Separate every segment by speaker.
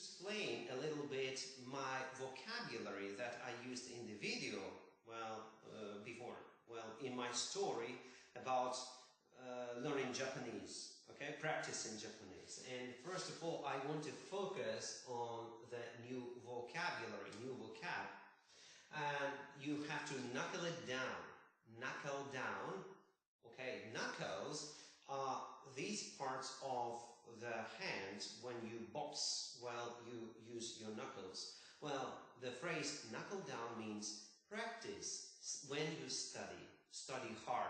Speaker 1: explain a little bit my vocabulary that I used in the video, before, in my story about learning Japanese, okay, practicing Japanese. And first of all, I want to focus on the new vocabulary, new vocab. And you have to knuckle it down, okay, knuckles are these parts of the hands when you box, you use your knuckles. Well, the phrase knuckle down means practice when you study hard.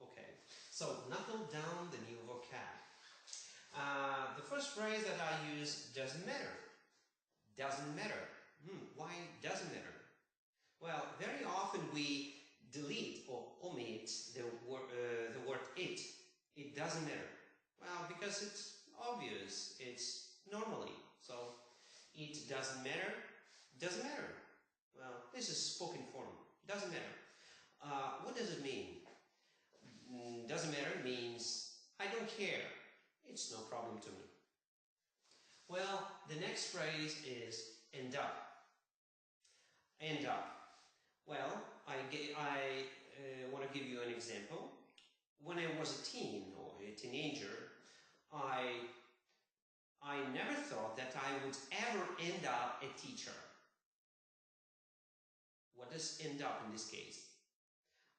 Speaker 1: Okay, so knuckle down the new vocab. The first phrase that I use, doesn't matter. Doesn't matter. Why doesn't matter? Well, very often we delete or omit the word it. It doesn't matter. Well, because it's obvious, it's normally. So, it doesn't matter. Doesn't matter. Well, this is spoken form. Doesn't matter. What does it mean? Doesn't matter means I don't care. It's no problem to me. Well, the next phrase is end up. End up. Well, I want to give you an example. When I was a teen or a teenager, I never thought that I would ever end up a teacher. What does end up in this case?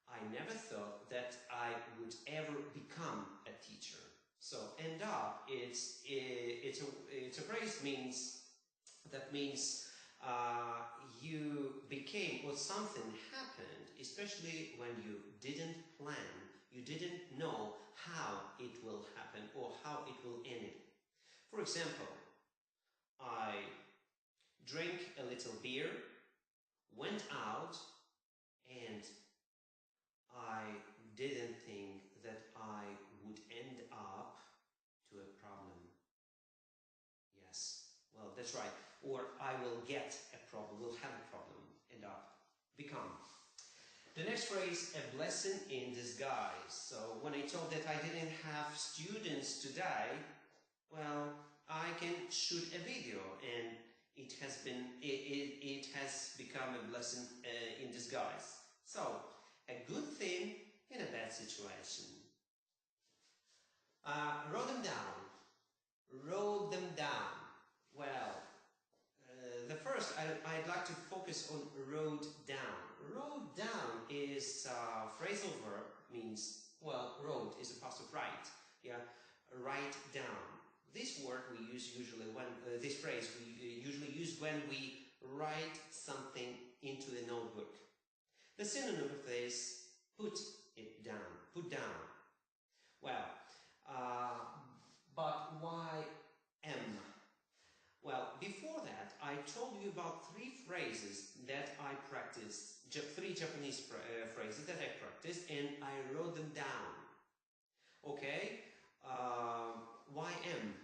Speaker 1: I never thought that I would ever become a teacher. So end up, it's a phrase that means you became or something happened, especially when you didn't plan, you didn't know how it will happen or how it will end. For example, I drank a little beer, went out, and I didn't think that I would end up to a problem. Yes, well, that's right. Or I will get a problem, will have a problem, end up, become. The next phrase, a blessing in disguise. So when I told that I didn't have students today, well, I can shoot a video and it has become a blessing in disguise. So, a good thing in a bad situation. Wrote them down. Wrote them down. Well, the first, I'd like to focus on wrote down. Wrote down is a phrasal verb, means, well, wrote is a past of write. Yeah, write down. This word we use usually when, this phrase we usually use when we write something into a notebook. The synonym of this, put it down, put down. Well, but why M? Well, before that, I told you about three phrases that I practiced, three Japanese phrases that I practiced, and I wrote them down. Okay? Why M?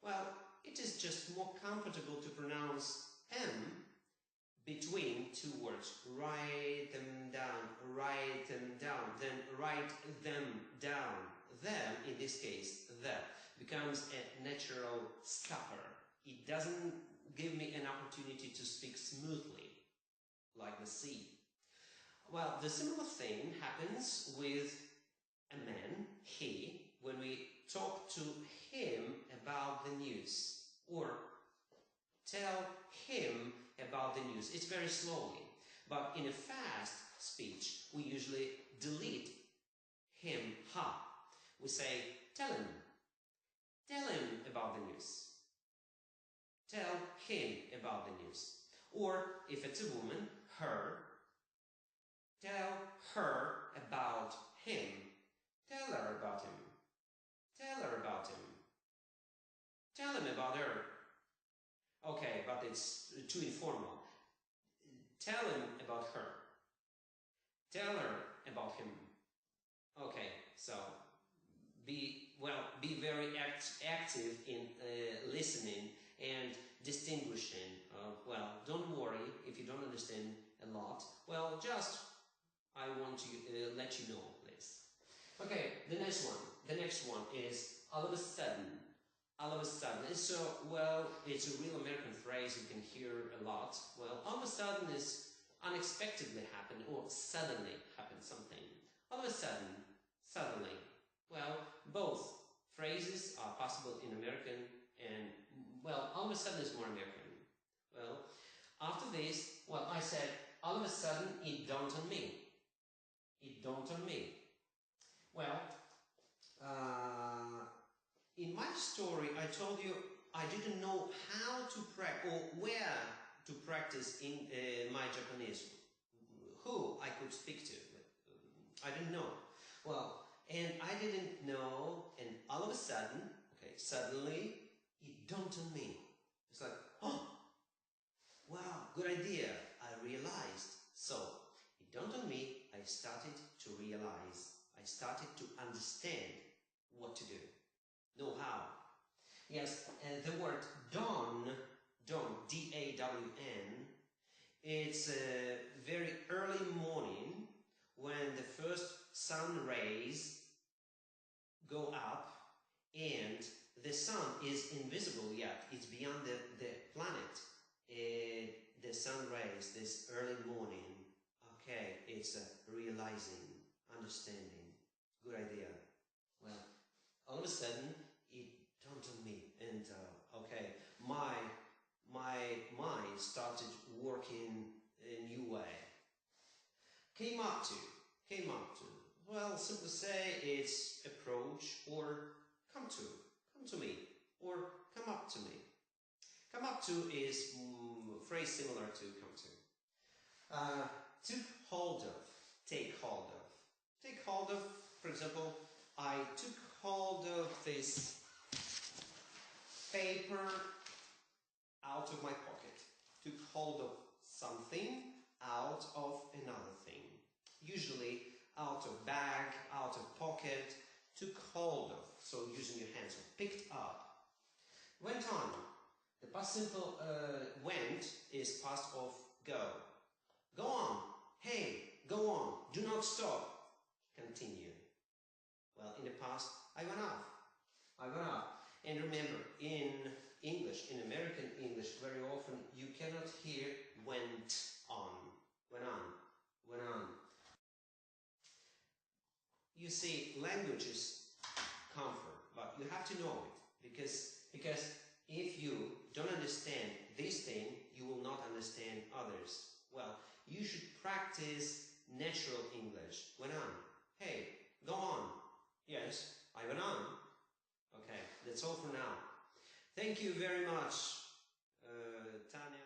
Speaker 1: Well, it is just more comfortable to pronounce M between two words. Write them down, then write them down. Them, in this case, the, becomes a natural stopper. It doesn't give me an opportunity to speak smoothly, like the sea. Well, the similar thing happens with a man, he, when we talk to him about the news, or tell him about the news. It's very slowly, but in a fast speech, we usually delete him, her. We say, tell him about the news. Tell him about the news. Or, if it's a woman, her, tell her about him. Tell her about him. Tell her about him. Tell him about her. Okay, but it's too informal. Tell him about her. Tell her about him. Okay, so be very active in listening and distinguishing. Don't worry if you don't understand a lot. Well, just I want to let you know this. Okay, the next one is all of a sudden. all of a sudden. So, well, it's a real American phrase you can hear a lot. Well, all of a sudden is unexpectedly happened or suddenly happened something. All of a sudden, suddenly. Well, both phrases are possible in American and, well, all of a sudden is more American. Well, after this, well, I said, all of a sudden it dawned on me. It dawned on me. Well, in my story, I told you I didn't know how to practice or where to practice in my Japanese. Who I could speak to. I didn't know. Well, and I didn't know, and all of a sudden, okay, suddenly, it dawned on me. It's like, oh, wow, good idea. I realized. So, it dawned on me, I started to realize. I started to understand what to do. Know how. Yes, and the word dawn, D-A-W-N, it's a very early morning when the first sun rays go up and the sun is invisible yet. It's beyond the planet. The sun rays, this early morning, okay, it's realizing, understanding. Good idea. Well, all of a sudden, it dawned on me and, okay, my mind started working a new way. Came up to. Well, simply say it's approach or come to me, or come up to me. Come up to is a phrase similar to come to. Took hold of, take hold of. Take hold of, for example, I took hold of this paper out of my pocket. Took hold of something out of another thing. Usually out of bag, out of pocket, took hold of, so using your hands, picked up. Went on. The past simple went is past of go. Go on. Hey, go on. Do not stop. Continue. Well, in the past, I went off. And remember, in English, in American English, very often you cannot hear went on. Went on. You see, language is comfort, but you have to know it because if you don't understand this thing, you will not understand others. Well, you should practice natural English. Went on. Hey, go on. Yes, I went on. Okay, that's all for now. Thank you very much, Tanya.